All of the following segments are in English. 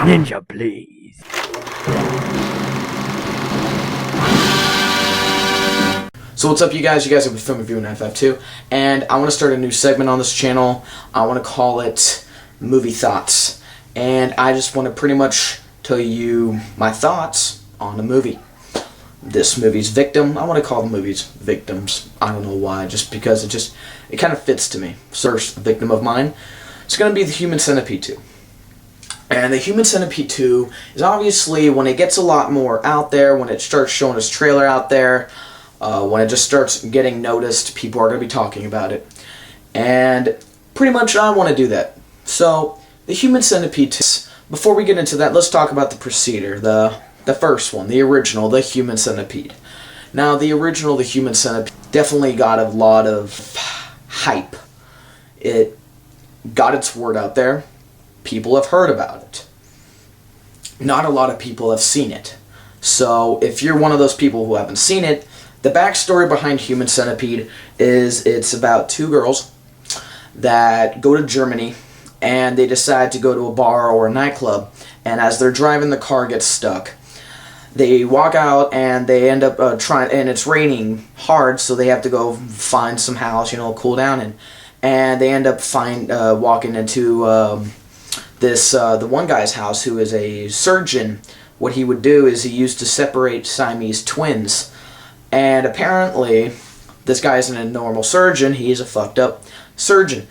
Ninja, please. So what's up, you guys? You guys have been film reviewing FF2, and I want to start a new segment on this channel. I want to call it Movie Thoughts, and I just want to pretty much tell you my thoughts on a movie. This movie's Victim. I want to call the movies Victims. I don't know why, just because it kind of fits to me. First victim of mine, it's going to be the Human Centipede 2. And the Human Centipede 2 is obviously, when it gets a lot more out there, when it starts showing its trailer out there, when it just starts getting noticed, people are going to be talking about it. And pretty much I want to do that. So, the Human Centipede 2, before we get into that, let's talk about the preceder, the first one, the original, the Human Centipede. Now, the original, the Human Centipede, definitely got a lot of hype. It got its word out there. People have heard about it. Not a lot of people have seen it. So, if you're one of those people who haven't seen it, the backstory behind Human Centipede is it's about two girls that go to Germany and they decide to go to a bar or a nightclub, and as they're driving, the car gets stuck. They walk out and they end up and it's raining hard, so they have to go find some house, cool down in. And they end up walking into the one guy's house who is a surgeon. What he would do is he used to separate Siamese twins. And apparently, this guy isn't a normal surgeon, he's a fucked up surgeon.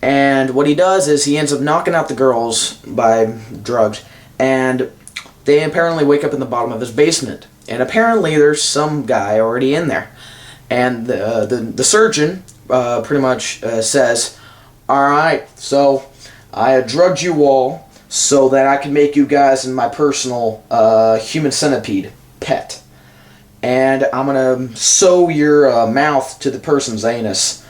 And what he does is he ends up knocking out the girls by drugs, and they apparently wake up in the bottom of his basement. And apparently there's some guy already in there. And the surgeon pretty much says, "Alright, so I drugged you all so that I can make you guys in my personal Human Centipede pet. And I'm going to sew your mouth to the person's anus."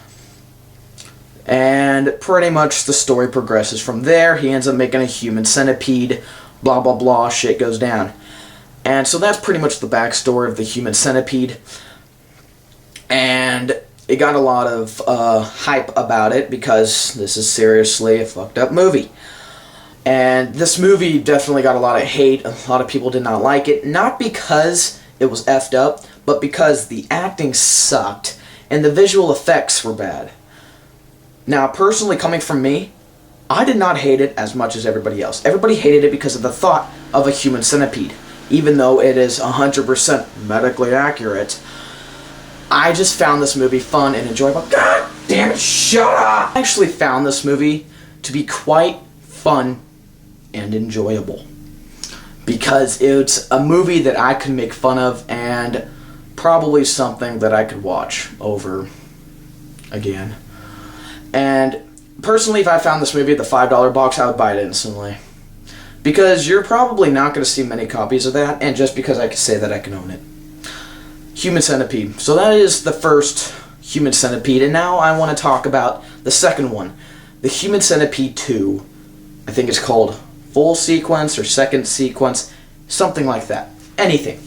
And pretty much the story progresses from there. He ends up making a Human Centipede, blah blah blah, shit goes down. And so that's pretty much the backstory of the Human Centipede. And it got a lot of hype about it because this is seriously a fucked up movie. And this movie definitely got a lot of hate. A lot of people did not like it. Not because it was effed up, but because the acting sucked and the visual effects were bad. Now, personally, coming from me, I did not hate it as much as everybody else. Everybody hated it because of the thought of a human centipede. Even though it is 100% medically accurate, I just found this movie fun and enjoyable. God damn it, shut up! I actually found this movie to be quite fun and enjoyable, because it's a movie that I could make fun of and probably something that I could watch over again. And personally, if I found this movie at the $5 box, I would buy it instantly. Because you're probably not going to see many copies of that, and just because I can say that, I can own it. Human Centipede. So that is the first Human Centipede, and now I want to talk about the second one. The Human Centipede 2. I think it's called Full Sequence or Second Sequence, something like that. Anything.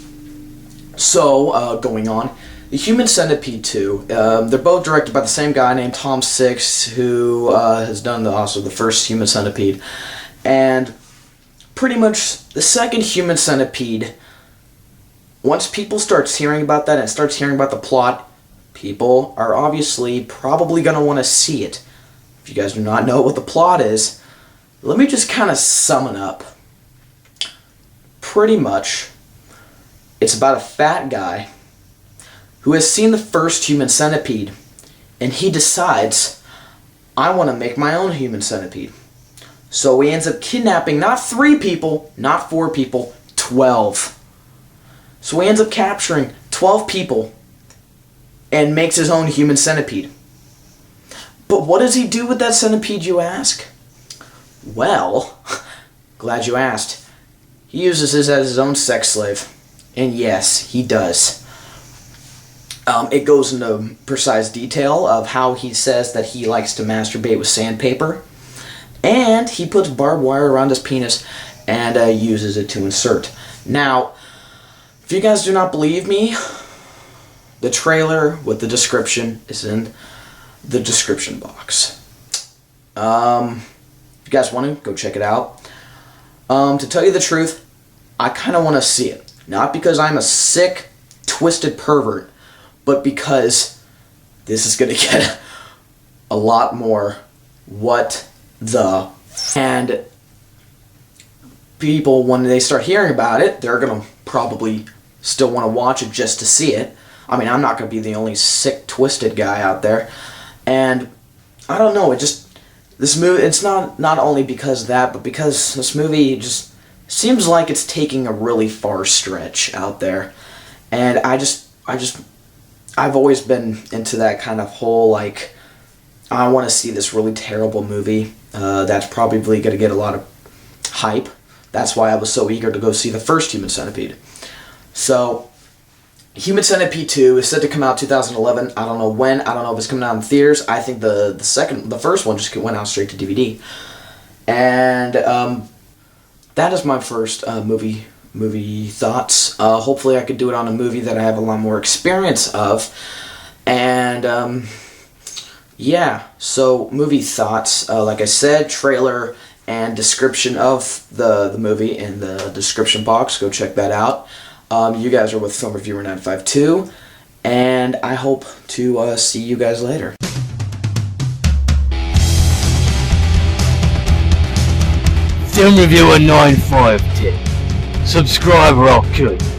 So, going on, the Human Centipede 2, they're both directed by the same guy named Tom Six, who has done also the first Human Centipede. And pretty much the second Human Centipede, once people start hearing about that and starts hearing about the plot, people are obviously probably going to want to see it. If you guys do not know what the plot is, let me just kind of sum it up. Pretty much, it's about a fat guy who has seen the first Human Centipede, and he decides, I want to make my own Human Centipede. So he ends up kidnapping not 3 people, not 4 people, 12. So he ends up capturing 12 people and makes his own Human Centipede. But what does he do with that centipede, you ask? Well, glad you asked. He uses it as his own sex slave. And yes, he does. It goes into precise detail of how he says that he likes to masturbate with sandpaper. And he puts barbed wire around his penis and uses it to insert. Now, if you guys do not believe me, the trailer with the description is in the description box. If you guys want to, go check it out. To tell you the truth, I kind of want to see it. Not because I'm a sick, twisted pervert, but because this is going to get a lot more what the... And people, when they start hearing about it, they're going to probably still want to watch it just to see it. I mean, I'm not going to be the only sick, twisted guy out there. And I don't know, this movie, it's not only because of that, but because this movie just seems like it's taking a really far stretch out there. And I've always been into that kind of whole, like, I want to see this really terrible movie that's probably going to get a lot of hype. That's why I was so eager to go see the first Human Centipede. So, Human Centipede 2 is set to come out 2011. I don't know when. I don't know if it's coming out in theaters. I think the first one just went out straight to DVD. And that is my first movie thoughts. Hopefully I could do it on a movie that I have a lot more experience of. And yeah, so movie thoughts. Like I said, trailer and description of the movie in the description box. Go check that out. You guys are with Film Reviewer 952, and I hope to see you guys later. Film Reviewer 952. Subscribe or I'll kill you.